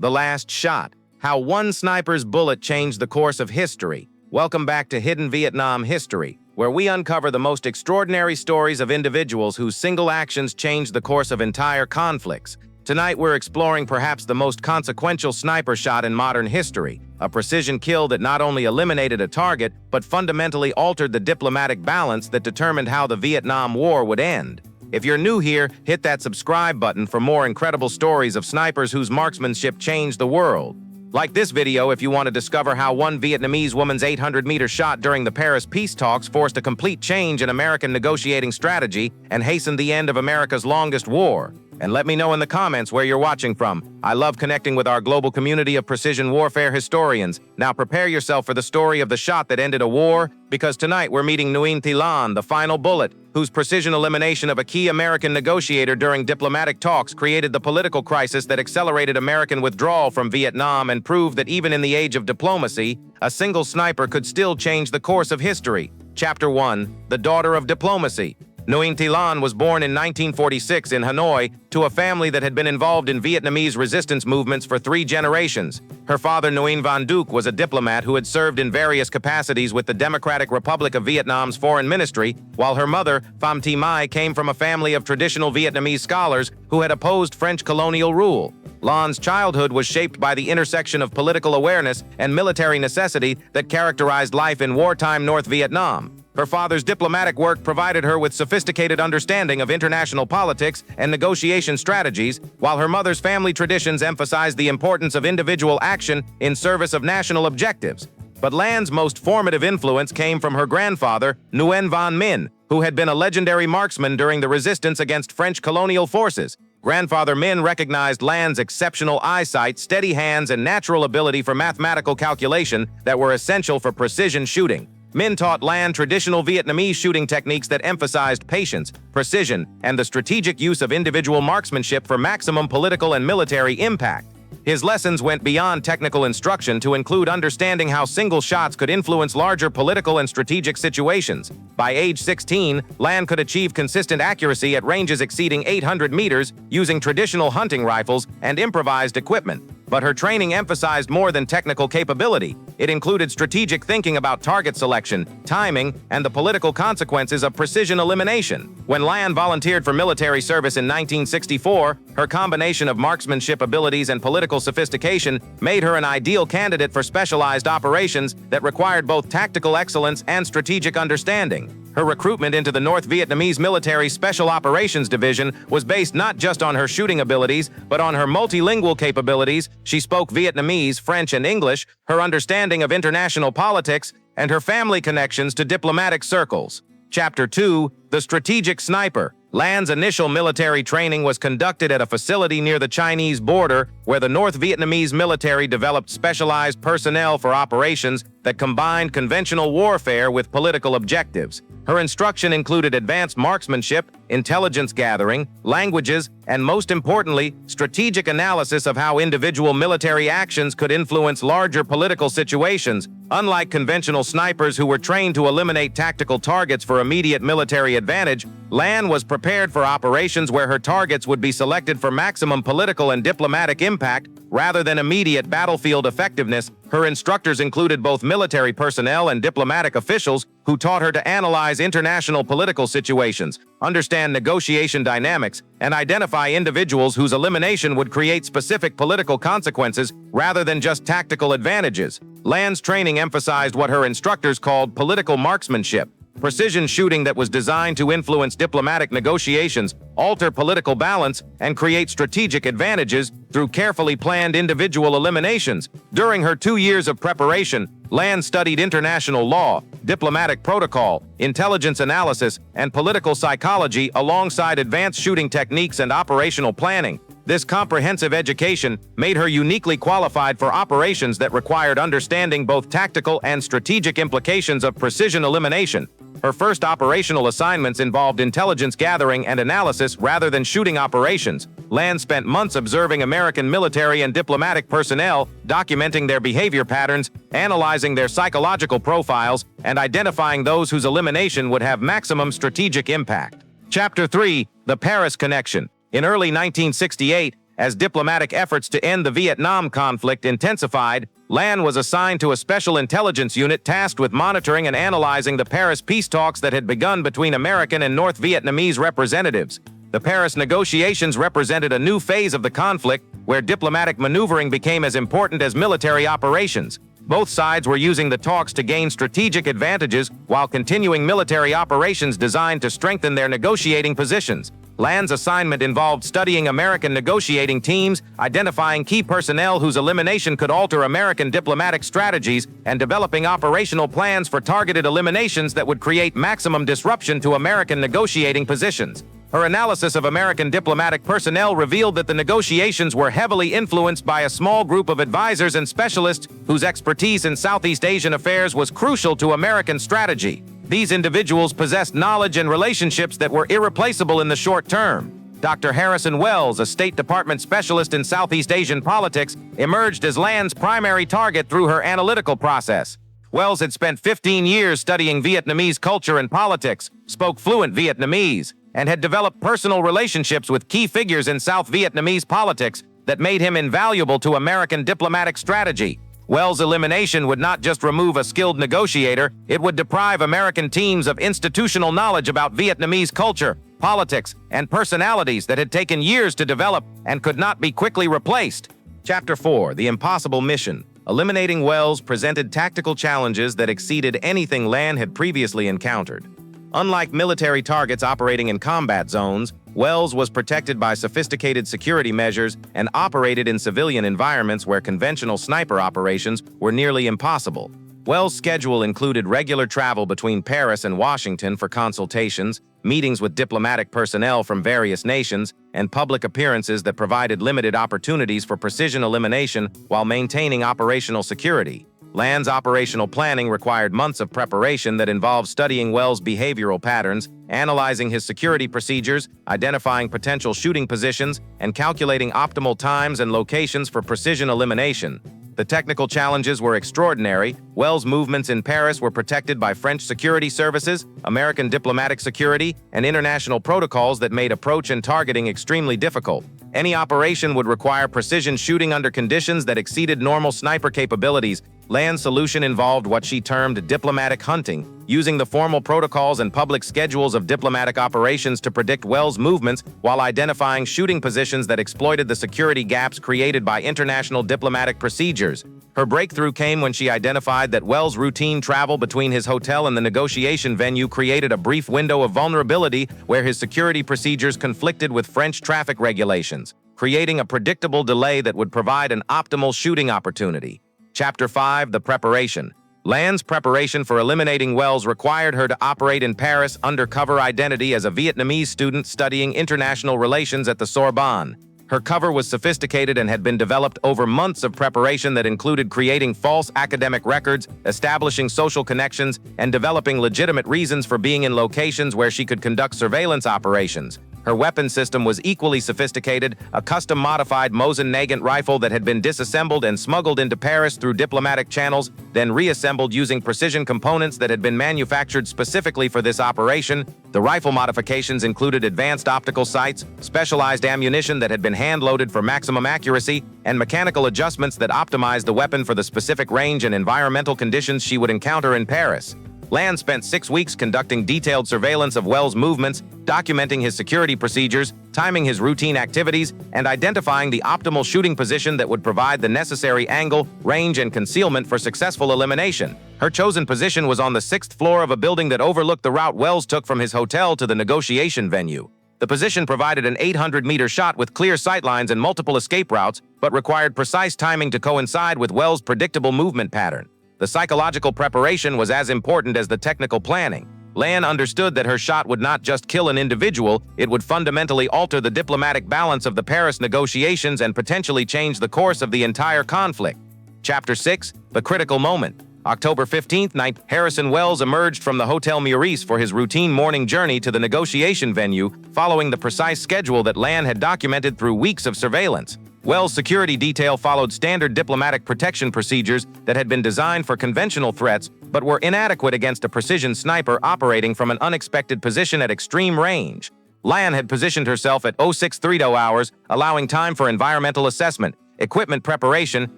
The Last Shot. How one sniper's bullet changed the course of history. Welcome back to Hidden Vietnam History, where we uncover the most extraordinary stories of individuals whose single actions changed the course of entire conflicts. Tonight we're exploring perhaps the most consequential sniper shot in modern history, a precision kill that not only eliminated a target, but fundamentally altered the diplomatic balance that determined how the Vietnam War would end. If you're new here, hit that subscribe button for more incredible stories of snipers whose marksmanship changed the world. Like this video if you want to discover how one Vietnamese woman's 800-meter shot during the Paris peace talks forced a complete change in American negotiating strategy and hastened the end of America's longest war. And let me know in the comments where you're watching from. I love connecting with our global community of precision warfare historians. Now prepare yourself for the story of the shot that ended a war, because tonight we're meeting Nguyen Thi Lan, the final bullet, whose precision elimination of a key American negotiator during diplomatic talks created the political crisis that accelerated American withdrawal from Vietnam and proved that even in the age of diplomacy, a single sniper could still change the course of history. Chapter 1. The Daughter of Diplomacy. Nguyen Thi Lan was born in 1946 in Hanoi to a family that had been involved in Vietnamese resistance movements for 3 generations. Her father, Nguyen Van Duc, was a diplomat who had served in various capacities with the Democratic Republic of Vietnam's foreign ministry, while her mother, Pham Thi Mai, came from a family of traditional Vietnamese scholars who had opposed French colonial rule. Lan's childhood was shaped by the intersection of political awareness and military necessity that characterized life in wartime North Vietnam. Her father's diplomatic work provided her with sophisticated understanding of international politics and negotiation strategies, while her mother's family traditions emphasized the importance of individual action in service of national objectives. But Lan's most formative influence came from her grandfather, Nguyen Van Minh, who had been a legendary marksman during the resistance against French colonial forces. Grandfather Minh recognized Lan's exceptional eyesight, steady hands, and natural ability for mathematical calculation that were essential for precision shooting. Minh taught Lan traditional Vietnamese shooting techniques that emphasized patience, precision, and the strategic use of individual marksmanship for maximum political and military impact. His lessons went beyond technical instruction to include understanding how single shots could influence larger political and strategic situations. By age 16, Lan could achieve consistent accuracy at ranges exceeding 800 meters using traditional hunting rifles and improvised equipment. But her training emphasized more than technical capability. It included strategic thinking about target selection, timing, and the political consequences of precision elimination. When Lan volunteered for military service in 1964, her combination of marksmanship abilities and political sophistication made her an ideal candidate for specialized operations that required both tactical excellence and strategic understanding. Her recruitment into the North Vietnamese Military Special Operations Division was based not just on her shooting abilities, but on her multilingual capabilities. She spoke Vietnamese, French, and English, her understanding of international politics, and her family connections to diplomatic circles. Chapter 2. The Strategic Sniper. Lan's initial military training was conducted at a facility near the Chinese border, where the North Vietnamese military developed specialized personnel for operations that combined conventional warfare with political objectives. Her instruction included advanced marksmanship, intelligence gathering, languages, and most importantly, strategic analysis of how individual military actions could influence larger political situations. Unlike conventional snipers who were trained to eliminate tactical targets for immediate military advantage, Lan was prepared for operations where her targets would be selected for maximum political and diplomatic impact rather than immediate battlefield effectiveness. Her instructors included both military personnel and diplomatic officials who taught her to analyze international political situations, understand negotiation dynamics, and identify individuals whose elimination would create specific political consequences rather than just tactical advantages. Lan's training emphasized what her instructors called political marksmanship, precision shooting that was designed to influence diplomatic negotiations, alter political balance, and create strategic advantages through carefully planned individual eliminations. During her 2 years of preparation, Lan studied international law, diplomatic protocol, intelligence analysis, and political psychology alongside advanced shooting techniques and operational planning. This comprehensive education made her uniquely qualified for operations that required understanding both tactical and strategic implications of precision elimination. Her first operational assignments involved intelligence gathering and analysis rather than shooting operations. Lan spent months observing American military and diplomatic personnel, documenting their behavior patterns, analyzing their psychological profiles, and identifying those whose elimination would have maximum strategic impact. Chapter 3. The Paris Connection. In early 1968, As diplomatic efforts to end the Vietnam conflict intensified, Lan was assigned to a special intelligence unit tasked with monitoring and analyzing the Paris peace talks that had begun between American and North Vietnamese representatives. The Paris negotiations represented a new phase of the conflict, where diplomatic maneuvering became as important as military operations. Both sides were using the talks to gain strategic advantages while continuing military operations designed to strengthen their negotiating positions. Lan's assignment involved studying American negotiating teams, identifying key personnel whose elimination could alter American diplomatic strategies, and developing operational plans for targeted eliminations that would create maximum disruption to American negotiating positions. Her analysis of American diplomatic personnel revealed that the negotiations were heavily influenced by a small group of advisors and specialists whose expertise in Southeast Asian affairs was crucial to American strategy. These individuals possessed knowledge and relationships that were irreplaceable in the short term. Dr. Harrison Wells, a State Department specialist in Southeast Asian politics, emerged as Lan's primary target through her analytical process. Wells had spent 15 years studying Vietnamese culture and politics, spoke fluent Vietnamese, and had developed personal relationships with key figures in South Vietnamese politics that made him invaluable to American diplomatic strategy. Wells' elimination would not just remove a skilled negotiator, it would deprive American teams of institutional knowledge about Vietnamese culture, politics, and personalities that had taken years to develop and could not be quickly replaced. Chapter 4: The Impossible Mission. Eliminating Wells presented tactical challenges that exceeded anything Lan had previously encountered. Unlike military targets operating in combat zones, Wells was protected by sophisticated security measures and operated in civilian environments where conventional sniper operations were nearly impossible. Wells' schedule included regular travel between Paris and Washington for consultations, meetings with diplomatic personnel from various nations, and public appearances that provided limited opportunities for precision elimination while maintaining operational security. Lan's operational planning required months of preparation that involved studying Wells' behavioral patterns, analyzing his security procedures, identifying potential shooting positions, and calculating optimal times and locations for precision elimination. The technical challenges were extraordinary. Wells' movements in Paris were protected by French security services, American diplomatic security, and international protocols that made approach and targeting extremely difficult. Any operation would require precision shooting under conditions that exceeded normal sniper capabilities. Lan's solution involved what she termed diplomatic hunting, using the formal protocols and public schedules of diplomatic operations to predict Wells' movements while identifying shooting positions that exploited the security gaps created by international diplomatic procedures. Her breakthrough came when she identified that Wells' routine travel between his hotel and the negotiation venue created a brief window of vulnerability where his security procedures conflicted with French traffic regulations, creating a predictable delay that would provide an optimal shooting opportunity. Chapter 5: The Preparation. Lan's preparation for eliminating Wells required her to operate in Paris under cover identity as a Vietnamese student studying international relations at the Sorbonne. Her cover was sophisticated and had been developed over months of preparation that included creating false academic records, establishing social connections, and developing legitimate reasons for being in locations where she could conduct surveillance operations. Her weapon system was equally sophisticated, a custom-modified Mosin-Nagant rifle that had been disassembled and smuggled into Paris through diplomatic channels, then reassembled using precision components that had been manufactured specifically for this operation. The rifle modifications included advanced optical sights, specialized ammunition that had been hand-loaded for maximum accuracy, and mechanical adjustments that optimized the weapon for the specific range and environmental conditions she would encounter in Paris. Lan spent 6 weeks conducting detailed surveillance of Wells' movements, documenting his security procedures, timing his routine activities, and identifying the optimal shooting position that would provide the necessary angle, range, and concealment for successful elimination. Her chosen position was on the 6th floor of a building that overlooked the route Wells took from his hotel to the negotiation venue. The position provided an 800-meter shot with clear sightlines and multiple escape routes, but required precise timing to coincide with Wells' predictable movement pattern. The psychological preparation was as important as the technical planning. Lan understood that her shot would not just kill an individual, it would fundamentally alter the diplomatic balance of the Paris negotiations and potentially change the course of the entire conflict. Chapter 6: The Critical Moment. October 15th, Harrison Wells emerged from the Hotel Meurice for his routine morning journey to the negotiation venue, following the precise schedule that Lan had documented through weeks of surveillance. Wells' security detail followed standard diplomatic protection procedures that had been designed for conventional threats but were inadequate against a precision sniper operating from an unexpected position at extreme range. Lan had positioned herself at 0630 hours, allowing time for environmental assessment, equipment preparation,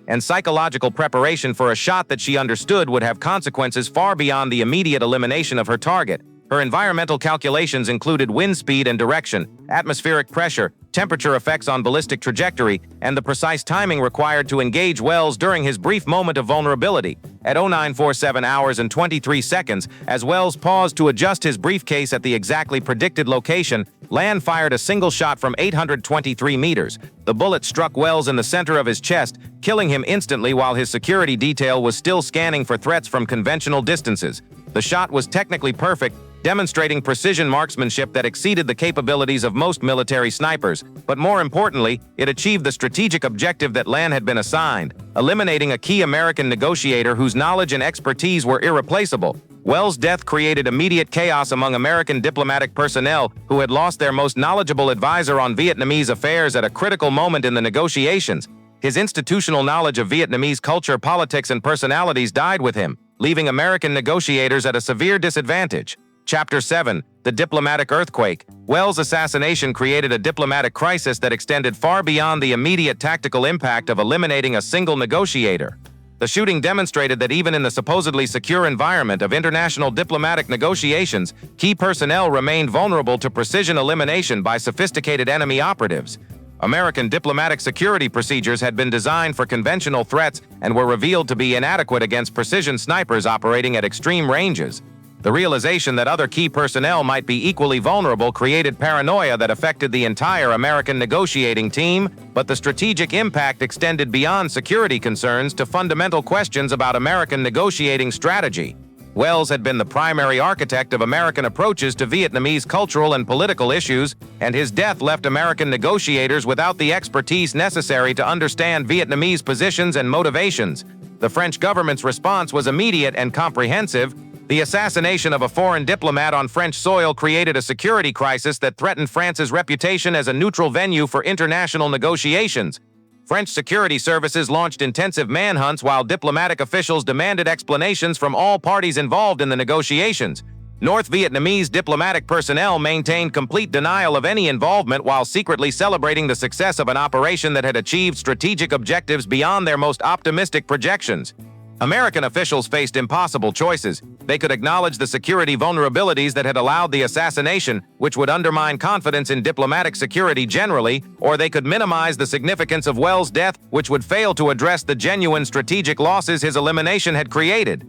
and psychological preparation for a shot that she understood would have consequences far beyond the immediate elimination of her target. Her environmental calculations included wind speed and direction, atmospheric pressure, temperature effects on ballistic trajectory, and the precise timing required to engage Wells during his brief moment of vulnerability. At 0947 hours and 23 seconds, as Wells paused to adjust his briefcase at the exactly predicted location, Lan fired a single shot from 823 meters. The bullet struck Wells in the center of his chest, killing him instantly while his security detail was still scanning for threats from conventional distances. The shot was technically perfect, demonstrating precision marksmanship that exceeded the capabilities of most military snipers, but more importantly, it achieved the strategic objective that Lan had been assigned, eliminating a key American negotiator whose knowledge and expertise were irreplaceable. Wells' death created immediate chaos among American diplomatic personnel who had lost their most knowledgeable advisor on Vietnamese affairs at a critical moment in the negotiations. His institutional knowledge of Vietnamese culture, politics, and personalities died with him, leaving American negotiators at a severe disadvantage. Chapter 7. The Diplomatic Earthquake. Wells' assassination created a diplomatic crisis that extended far beyond the immediate tactical impact of eliminating a single negotiator. The shooting demonstrated that even in the supposedly secure environment of international diplomatic negotiations, key personnel remained vulnerable to precision elimination by sophisticated enemy operatives. American diplomatic security procedures had been designed for conventional threats and were revealed to be inadequate against precision snipers operating at extreme ranges. The realization that other key personnel might be equally vulnerable created paranoia that affected the entire American negotiating team, but the strategic impact extended beyond security concerns to fundamental questions about American negotiating strategy. Wells had been the primary architect of American approaches to Vietnamese cultural and political issues, and his death left American negotiators without the expertise necessary to understand Vietnamese positions and motivations. The French government's response was immediate and comprehensive. The assassination of a foreign diplomat on French soil created a security crisis that threatened France's reputation as a neutral venue for international negotiations. French security services launched intensive manhunts while diplomatic officials demanded explanations from all parties involved in the negotiations. North Vietnamese diplomatic personnel maintained complete denial of any involvement while secretly celebrating the success of an operation that had achieved strategic objectives beyond their most optimistic projections. American officials faced impossible choices. They could acknowledge the security vulnerabilities that had allowed the assassination, which would undermine confidence in diplomatic security generally, or they could minimize the significance of Wells' death, which would fail to address the genuine strategic losses his elimination had created.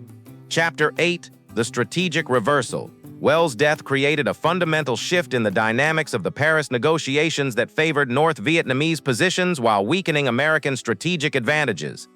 Chapter 8. The Strategic Reversal. Wells' death created a fundamental shift in the dynamics of the Paris negotiations that favored North Vietnamese positions while weakening American strategic advantages.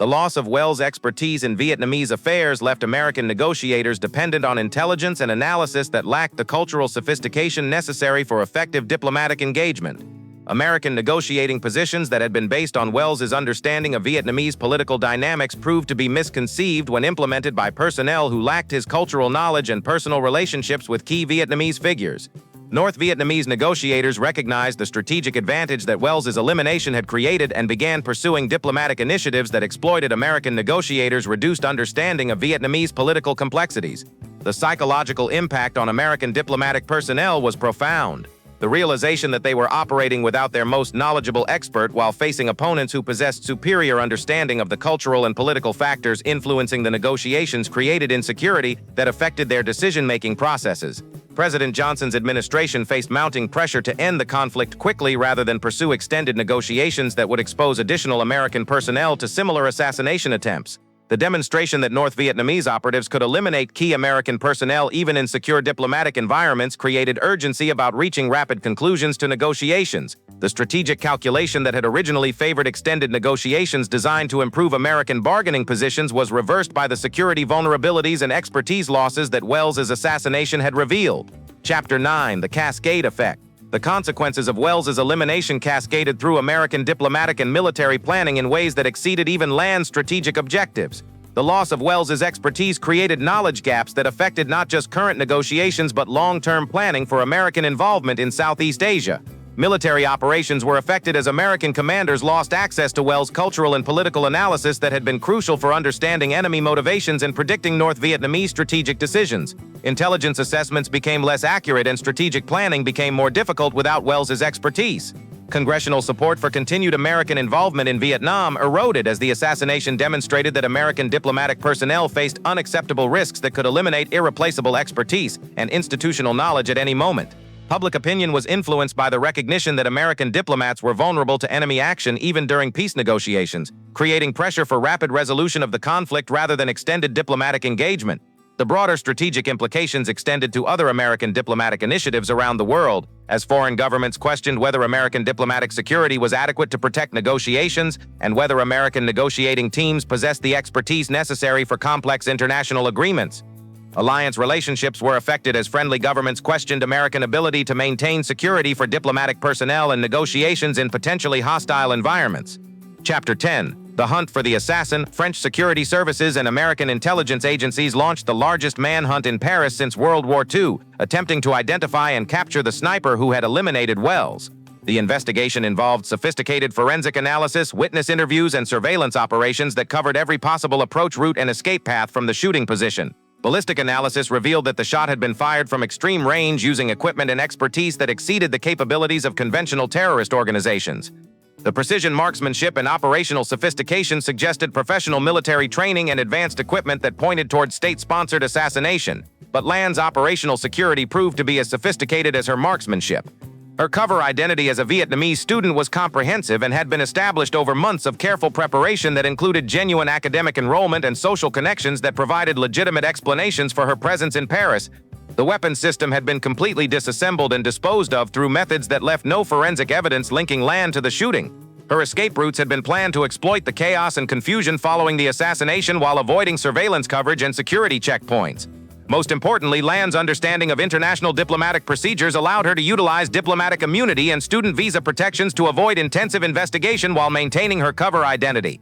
The loss of Wells' expertise in Vietnamese affairs left American negotiators dependent on intelligence and analysis that lacked the cultural sophistication necessary for effective diplomatic engagement. American negotiating positions that had been based on Wells' understanding of Vietnamese political dynamics proved to be misconceived when implemented by personnel who lacked his cultural knowledge and personal relationships with key Vietnamese figures. North Vietnamese negotiators recognized the strategic advantage that Wells' elimination had created and began pursuing diplomatic initiatives that exploited American negotiators' reduced understanding of Vietnamese political complexities. The psychological impact on American diplomatic personnel was profound. The realization that they were operating without their most knowledgeable expert while facing opponents who possessed superior understanding of the cultural and political factors influencing the negotiations created insecurity that affected their decision-making processes. President Johnson's administration faced mounting pressure to end the conflict quickly rather than pursue extended negotiations that would expose additional American personnel to similar assassination attempts. The demonstration that North Vietnamese operatives could eliminate key American personnel even in secure diplomatic environments created urgency about reaching rapid conclusions to negotiations. The strategic calculation that had originally favored extended negotiations designed to improve American bargaining positions was reversed by the security vulnerabilities and expertise losses that Wells' assassination had revealed. Chapter 9. The Cascade Effect. The consequences of Wells' elimination cascaded through American diplomatic and military planning in ways that exceeded even Lan's strategic objectives. The loss of Wells' expertise created knowledge gaps that affected not just current negotiations but long-term planning for American involvement in Southeast Asia. Military operations were affected as American commanders lost access to Wells' cultural and political analysis that had been crucial for understanding enemy motivations and predicting North Vietnamese strategic decisions. Intelligence assessments became less accurate and strategic planning became more difficult without Wells's expertise. Congressional support for continued American involvement in Vietnam eroded as the assassination demonstrated that American diplomatic personnel faced unacceptable risks that could eliminate irreplaceable expertise and institutional knowledge at any moment. Public opinion was influenced by the recognition that American diplomats were vulnerable to enemy action even during peace negotiations, creating pressure for rapid resolution of the conflict rather than extended diplomatic engagement. The broader strategic implications extended to other American diplomatic initiatives around the world, as foreign governments questioned whether American diplomatic security was adequate to protect negotiations and whether American negotiating teams possessed the expertise necessary for complex international agreements. Alliance relationships were affected as friendly governments questioned American ability to maintain security for diplomatic personnel and negotiations in potentially hostile environments. Chapter 10. The Hunt for the Assassin. French security services and American intelligence agencies launched the largest manhunt in Paris since World War II, attempting to identify and capture the sniper who had eliminated Wells. The investigation involved sophisticated forensic analysis, witness interviews, and surveillance operations that covered every possible approach route and escape path from the shooting position. Ballistic analysis revealed that the shot had been fired from extreme range using equipment and expertise that exceeded the capabilities of conventional terrorist organizations. The precision marksmanship and operational sophistication suggested professional military training and advanced equipment that pointed toward state-sponsored assassination, but Lan's operational security proved to be as sophisticated as her marksmanship. Her cover identity as a Vietnamese student was comprehensive and had been established over months of careful preparation that included genuine academic enrollment and social connections that provided legitimate explanations for her presence in Paris. The weapons system had been completely disassembled and disposed of through methods that left no forensic evidence linking Lan to the shooting. Her escape routes had been planned to exploit the chaos and confusion following the assassination while avoiding surveillance coverage and security checkpoints. Most importantly, Lan's understanding of international diplomatic procedures allowed her to utilize diplomatic immunity and student visa protections to avoid intensive investigation while maintaining her cover identity.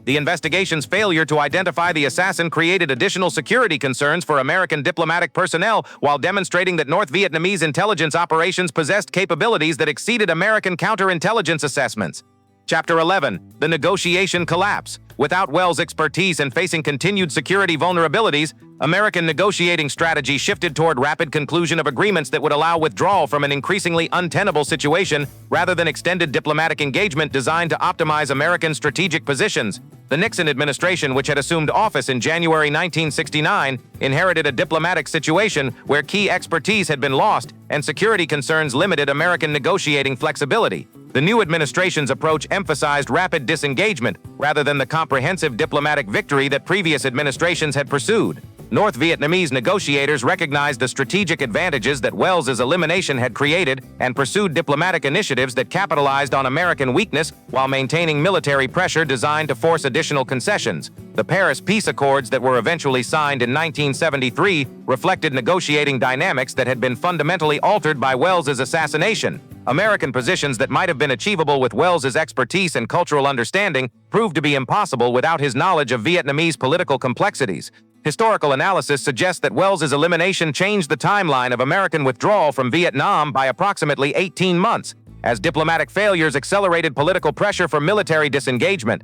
The investigation's failure to identify the assassin created additional security concerns for American diplomatic personnel while demonstrating that North Vietnamese intelligence operations possessed capabilities that exceeded American counterintelligence assessments. Chapter 11. The Negotiation Collapse. Without Wells' expertise and facing continued security vulnerabilities, American negotiating strategy shifted toward rapid conclusion of agreements that would allow withdrawal from an increasingly untenable situation rather than extended diplomatic engagement designed to optimize American strategic positions. The Nixon administration, which had assumed office in January 1969, inherited a diplomatic situation where key expertise had been lost and security concerns limited American negotiating flexibility. The new administration's approach emphasized rapid disengagement rather than the comprehensive diplomatic victory that previous administrations had pursued. North Vietnamese negotiators recognized the strategic advantages that Wells's elimination had created and pursued diplomatic initiatives that capitalized on American weakness while maintaining military pressure designed to force additional concessions. The Paris Peace Accords that were eventually signed in 1973 reflected negotiating dynamics that had been fundamentally altered by Wells's assassination. American positions that might have been achievable with Wells's expertise and cultural understanding proved to be impossible without his knowledge of Vietnamese political complexities. Historical analysis suggests that Wells's elimination changed the timeline of American withdrawal from Vietnam by approximately 18 months, as diplomatic failures accelerated political pressure for military disengagement.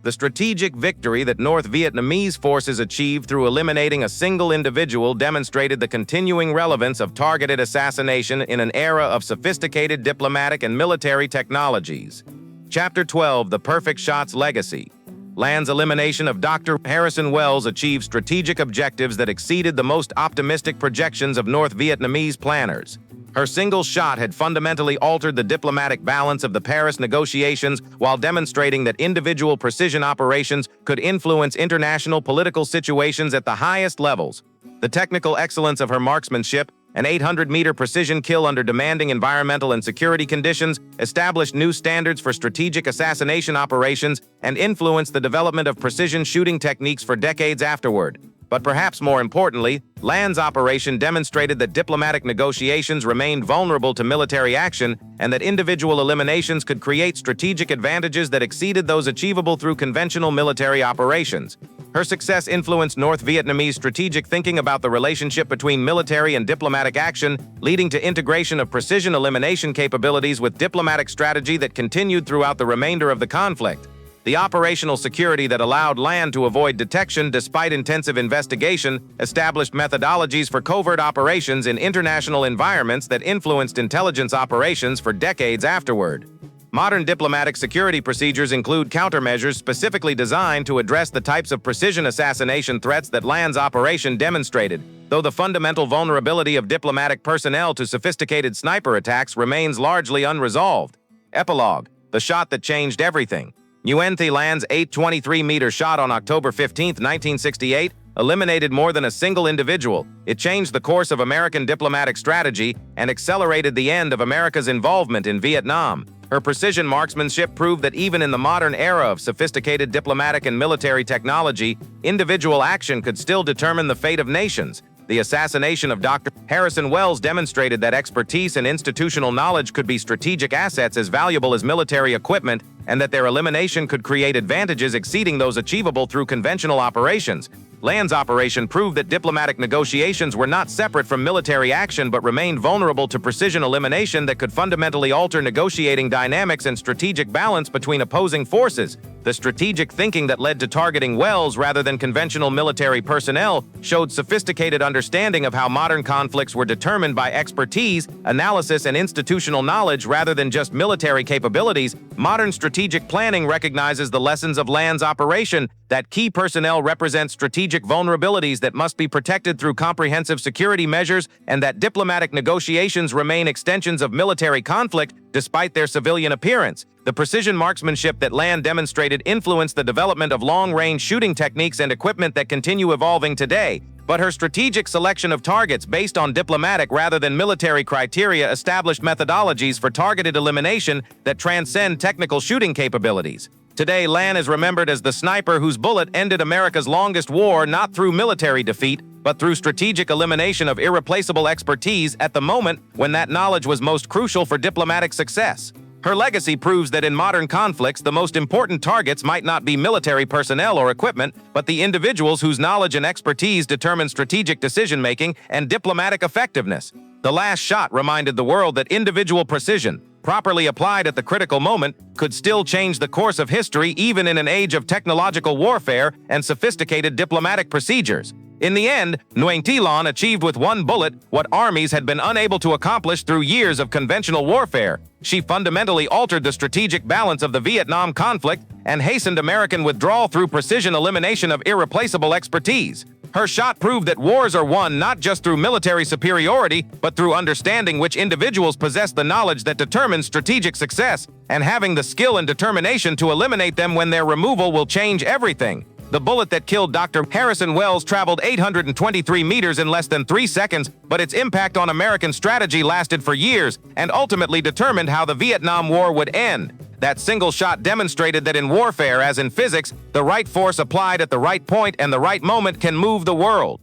The strategic victory that North Vietnamese forces achieved through eliminating a single individual demonstrated the continuing relevance of targeted assassination in an era of sophisticated diplomatic and military technologies. Chapter 12. The Perfect Shot's Legacy. Lan's elimination of Dr. Harrison Wells achieved strategic objectives that exceeded the most optimistic projections of North Vietnamese planners. Her single shot had fundamentally altered the diplomatic balance of the Paris negotiations while demonstrating that individual precision operations could influence international political situations at the highest levels. The technical excellence of her marksmanship, an 800-meter precision kill under demanding environmental and security conditions, established new standards for strategic assassination operations and influenced the development of precision shooting techniques for decades afterward. But perhaps more importantly, Lan's operation demonstrated that diplomatic negotiations remained vulnerable to military action and that individual eliminations could create strategic advantages that exceeded those achievable through conventional military operations. Her success influenced North Vietnamese strategic thinking about the relationship between military and diplomatic action, leading to integration of precision elimination capabilities with diplomatic strategy that continued throughout the remainder of the conflict. The operational security that allowed Lan to avoid detection despite intensive investigation established methodologies for covert operations in international environments that influenced intelligence operations for decades afterward. Modern diplomatic security procedures include countermeasures specifically designed to address the types of precision assassination threats that Lan's operation demonstrated, though the fundamental vulnerability of diplomatic personnel to sophisticated sniper attacks remains largely unresolved. Epilogue: the shot that changed everything. Nguyen Thi Lan's 823-meter shot on October 15, 1968, eliminated more than a single individual. It changed the course of American diplomatic strategy and accelerated the end of America's involvement in Vietnam. Her precision marksmanship proved that even in the modern era of sophisticated diplomatic and military technology, individual action could still determine the fate of nations. The assassination of Dr. Harrison Wells demonstrated that expertise and institutional knowledge could be strategic assets as valuable as military equipment, and that their elimination could create advantages exceeding those achievable through conventional operations. Lan's operation proved that diplomatic negotiations were not separate from military action but remained vulnerable to precision elimination that could fundamentally alter negotiating dynamics and strategic balance between opposing forces. The strategic thinking that led to targeting Wells rather than conventional military personnel showed sophisticated understanding of how modern conflicts were determined by expertise, analysis, and institutional knowledge rather than just military capabilities. Modern strategic planning recognizes the lessons of Lan's operation, that key personnel represent strategic vulnerabilities that must be protected through comprehensive security measures, and that diplomatic negotiations remain extensions of military conflict despite their civilian appearance. The precision marksmanship that Lan demonstrated influenced the development of long-range shooting techniques and equipment that continue evolving today. But her strategic selection of targets based on diplomatic rather than military criteria established methodologies for targeted elimination that transcend technical shooting capabilities. Today, Lan is remembered as the sniper whose bullet ended America's longest war not through military defeat, but through strategic elimination of irreplaceable expertise at the moment when that knowledge was most crucial for diplomatic success. Her legacy proves that in modern conflicts, the most important targets might not be military personnel or equipment, but the individuals whose knowledge and expertise determine strategic decision-making and diplomatic effectiveness. The last shot reminded the world that individual precision, properly applied at the critical moment, could still change the course of history even in an age of technological warfare and sophisticated diplomatic procedures. In the end, Nguyen Thi Lan achieved with one bullet what armies had been unable to accomplish through years of conventional warfare. She fundamentally altered the strategic balance of the Vietnam conflict and hastened American withdrawal through precision elimination of irreplaceable expertise. Her shot proved that wars are won not just through military superiority, but through understanding which individuals possess the knowledge that determines strategic success, and having the skill and determination to eliminate them when their removal will change everything. The bullet that killed Dr. Harrison Wells traveled 823 meters in less than 3 seconds, but its impact on American strategy lasted for years and ultimately determined how the Vietnam War would end. That single shot demonstrated that in warfare, as in physics, the right force applied at the right point and the right moment can move the world.